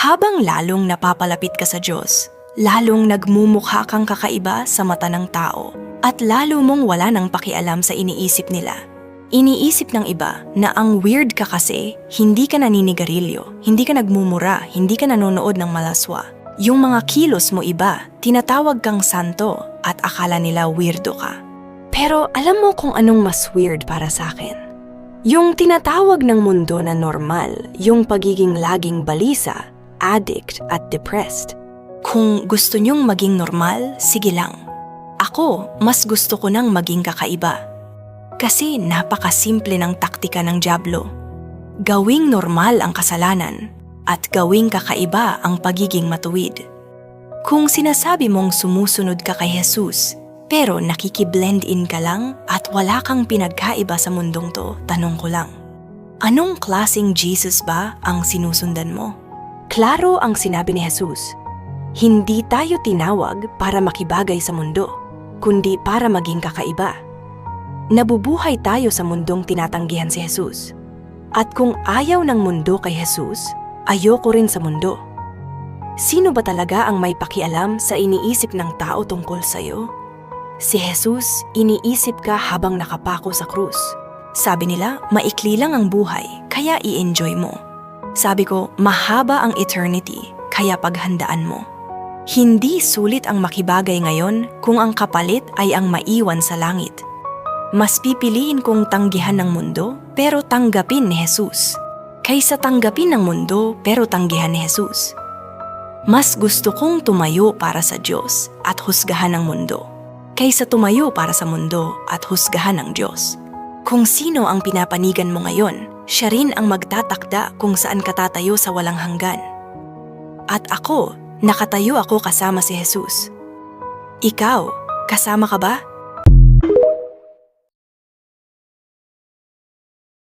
Habang lalong napapalapit ka sa Diyos, lalong nagmumukha kang kakaiba sa mata ng tao at lalo mong wala nang pakialam sa iniisip nila. Iniisip ng iba na ang weird ka kasi hindi ka naninigarilyo, hindi ka nagmumura, hindi ka nanonood ng malaswa. Yung mga kilos mo iba, tinatawag kang santo at akala nila weirdo ka. Pero alam mo kung anong mas weird para sa akin? Yung tinatawag ng mundo na normal, yung pagiging laging balisa, addict at depressed. Kung gusto nyong maging normal, sige lang. Ako, mas gusto ko nang maging kakaiba. Kasi napakasimple ng taktika ng dyablo. Gawing normal ang kasalanan at gawing kakaiba ang pagiging matuwid. Kung sinasabi mong sumusunod ka kay Jesus, pero nakikiblend in ka lang at wala kang pinagkaiba sa mundong to, tanong ko lang. Anong klaseng Jesus ba ang sinusundan mo? Klaro ang sinabi ni Jesus. Hindi tayo tinawag para makibagay sa mundo, kundi para maging kakaiba. Nabubuhay tayo sa mundong tinatanggihan si Jesus. At kung ayaw ng mundo kay Jesus, ayoko rin sa mundo. Sino ba talaga ang may pakialam sa iniisip ng tao tungkol sa'yo? Si Jesus, iniisip ka habang nakapako sa krus. Sabi nila, maikli lang ang buhay, kaya i-enjoy mo. Sabi ko, mahaba ang eternity, kaya paghandaan mo. Hindi sulit ang makibagay ngayon kung ang kapalit ay ang maiwan sa langit. Mas pipiliin kong tanggihan ng mundo pero tanggapin ni Jesus, kaysa tanggapin ng mundo pero tanggihan ni Jesus. Mas gusto kong tumayo para sa Diyos at husgahan ng mundo, kaysa tumayo para sa mundo at husgahan ng Diyos. Kung sino ang pinapanigan mo ngayon, siya rin ang magtatakda kung saan ka tatayo sa walang hanggan. At ako, nakatayo ako kasama si Jesus. Ikaw, kasama ka ba?